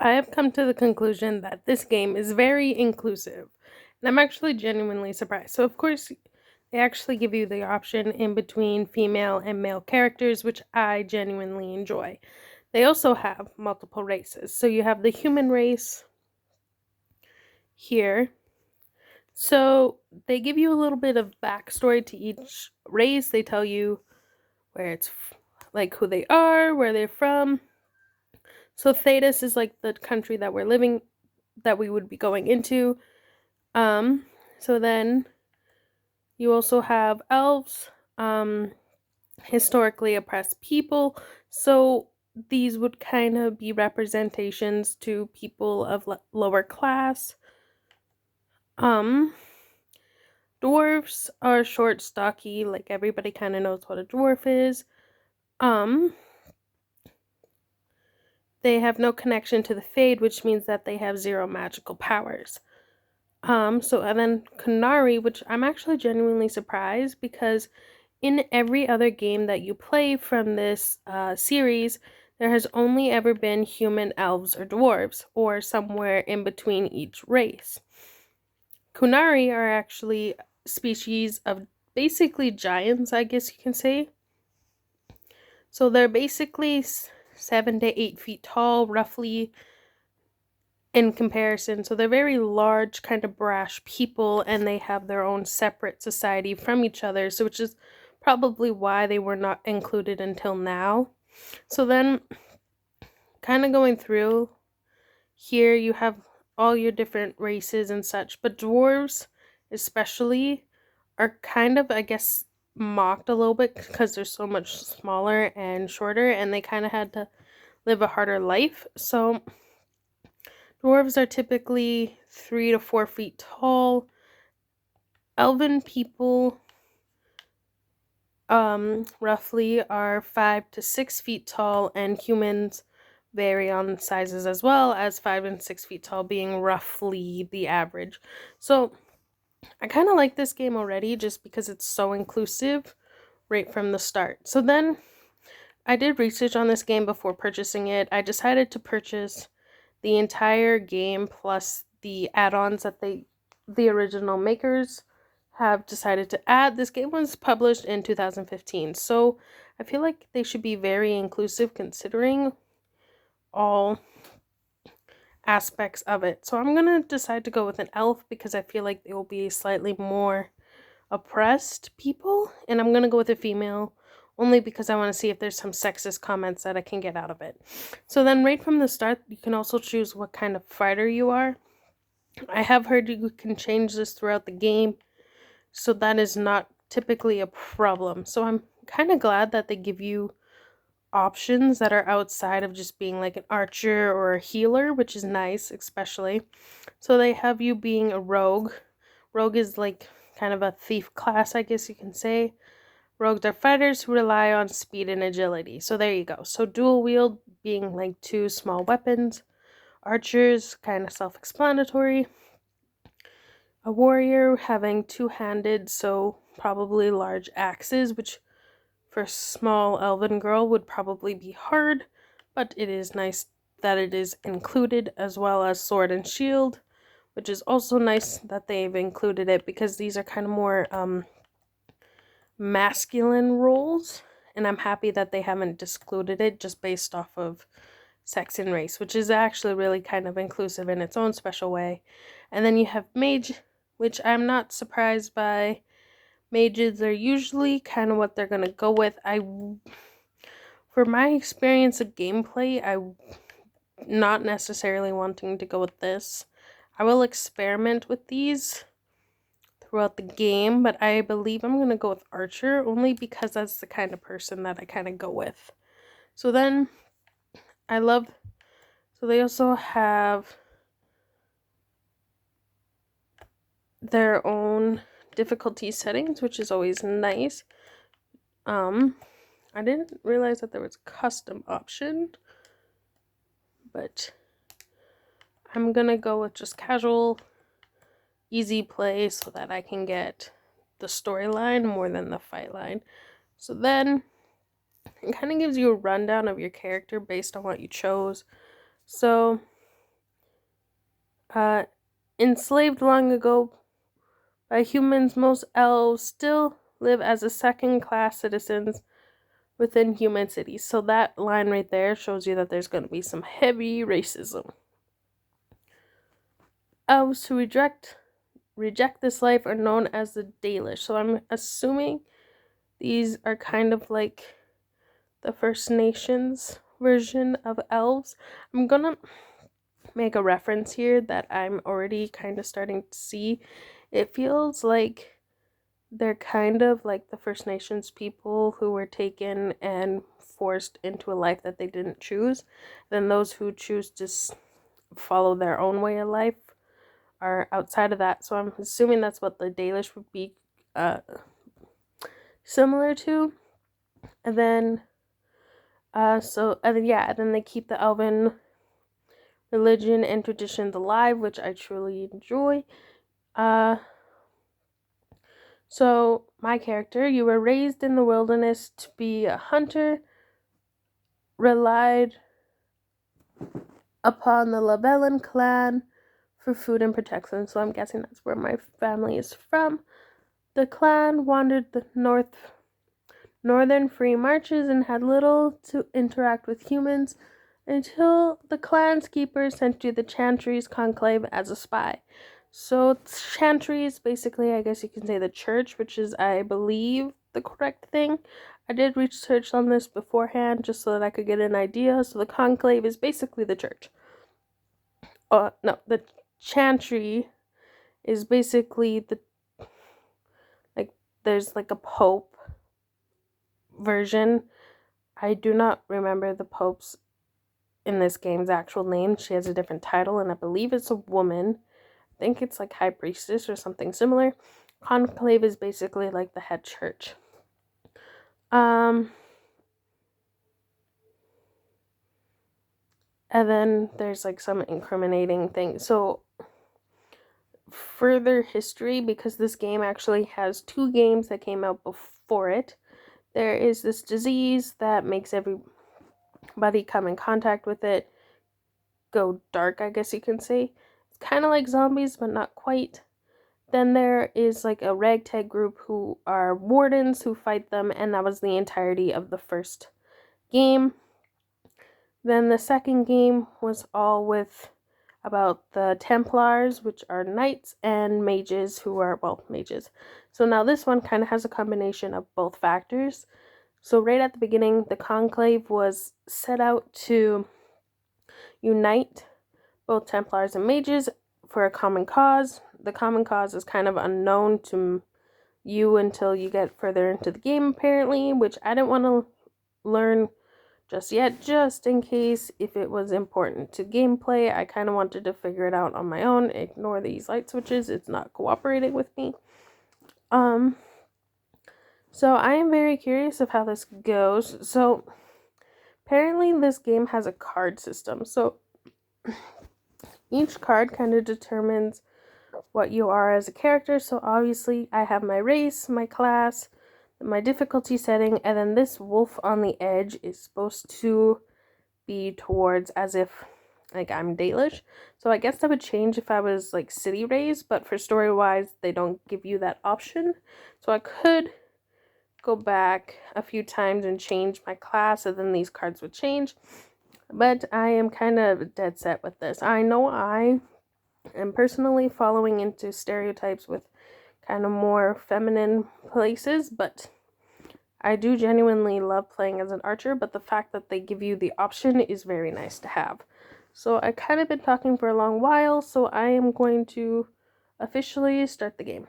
I have come to the conclusion that this game is very inclusive, and I'm actually genuinely surprised. So, of course, they actually give you the option in between female and male characters, which I genuinely enjoy. They also have multiple races. So, you have the human race here. So, they give you a little bit of backstory to each race. They tell you where like who they are, where they're from. So, Thetis is like the country that we would be going into. So then you also have elves, historically oppressed people. So these would kind of be representations to people of lower class. Um, Dwarves are short, stocky, like everybody kind of knows what a dwarf is. Um, they have no connection to the Fade, which means that they have zero magical powers. And then Kunari, which I'm actually genuinely surprised because in every other game that you play from this series, there has only ever been human, elves, or dwarves, or somewhere in between each race. Kunari are actually species of basically giants, I guess you can say. So they're basically 7 to 8 feet tall, roughly, in comparison. So they're very large, kind of brash people, and they have their own separate society from each other, so which is probably why they were not included until now. So then, kind of going through here, you have all your different races and such, but dwarves especially are kind of, I guess, mocked a little bit because they're so much smaller and shorter, and they kind of had to live a harder life. So dwarves are typically 3 to 4 feet tall. Elven people roughly are 5 to 6 feet tall, and humans vary on sizes as well, as 5 and 6 feet tall being roughly the average. So I kind of like this game already just because it's so inclusive right from the start. So then I did research on this game before purchasing it. I decided to purchase the entire game plus the add-ons that the original makers have decided to add. This game was published in 2015, so I feel like they should be very inclusive considering all aspects of it. So I'm gonna decide to go with an elf because I feel like they will be slightly more oppressed people, and I'm gonna go with a female only because I want to see if there's some sexist comments that I can get out of it. So then right from the start, you can also choose what kind of fighter you are. I have heard you can change this throughout the game, so that is not typically a problem. So I'm kind of glad that they give you options that are outside of just being like an archer or a healer, which is nice, especially. So they have you being a rogue. Rogue is like kind of a thief class, I guess you can say. Rogues are fighters who rely on speed and agility. So there you go. So dual wield being like 2 small weapons. Archers, kind of self-explanatory. A warrior having 2-handed, so probably large axes, which for a small elven girl would probably be hard, but it is nice that it is included, as well as sword and shield, which is also nice that they've included it because these are kind of more masculine roles, and I'm happy that they haven't excluded it just based off of sex and race, which is actually really kind of inclusive in its own special way. And then you have mage, which I'm not surprised by. Mages are usually kind of what they're gonna go with. For my experience of gameplay, I'm not necessarily wanting to go with this. I will experiment with these throughout the game, but I believe I'm going to go with Archer only because that's the kind of person that I kind of go with. So then so they also have their own difficulty settings, which is always nice. I didn't realize that there was a custom option, but I'm going to go with just casual, easy play so that I can get the storyline more than the fight line. So then it kind of gives you a rundown of your character based on what you chose. So Enslaved long ago by humans, most elves still live as a second-class citizens within human cities. So that line right there shows you that there's going to be some heavy racism. Elves who reject this life are known as the Dalish. So I'm assuming these are kind of like the First Nations version of elves. I'm gonna make a reference here that I'm already kind of starting to see. It feels like they're kind of like the First Nations people who were taken and forced into a life that they didn't choose. Then those who choose to follow their own way of life are outside of that. So I'm assuming that's what the Dalish would be similar to. And then then they keep the elven religion and traditions alive, which I truly enjoy. So my character, you were raised in the wilderness to be a hunter, relied upon the Lavellan clan for food and protection. So I'm guessing that's where my family is from. The clan wandered the northern free marches and had little to interact with humans until the clan's keeper sent you the Chantry's conclave as a spy. So Chantry's basically, I guess you can say, the church, which is, I believe, the correct thing. I did research on this beforehand just so that I could get an idea. So the conclave is basically the church. The Chantry is basically there's like a pope version. I do not remember the pope's in this game's actual name. She has a different title, and I believe it's a woman. I think it's like High Priestess or something similar. Conclave is basically like the head church. And then there's like some incriminating things. So further history, because this game actually has 2 games that came out before it. There is this disease that makes everybody come in contact with it go dark, I guess you can say. It's kind of like zombies, but not quite. Then there is like a ragtag group who are wardens who fight them, and that was the entirety of the first game. Then the second game was all with about the Templars, which are knights, and mages who are, mages. So now this one kind of has a combination of both factors. So right at the beginning, the conclave was set out to unite both Templars and mages for a common cause. The common cause is kind of unknown to you until you get further into the game, apparently, which I didn't want to learn just yet, just in case if it was important to gameplay. I kind of wanted to figure it out on my own. Ignore these light switches, it's not cooperating with me. So I am very curious of how this goes. So apparently this game has a card system. So each card kind of determines what you are as a character. So obviously I have my race, my class, my difficulty setting, and then this wolf on the edge is supposed to be towards as if like I'm Dalish. So I guess that would change if I was like city raised, but for story wise they don't give you that option. So I could go back a few times and change my class, and then these cards would change. But I am kind of dead set with this. I know I am personally following into stereotypes with kind of more feminine places, but I do genuinely love playing as an archer, but the fact that they give you the option is very nice to have. So I kind of been talking for a long while, so I am going to officially start the game.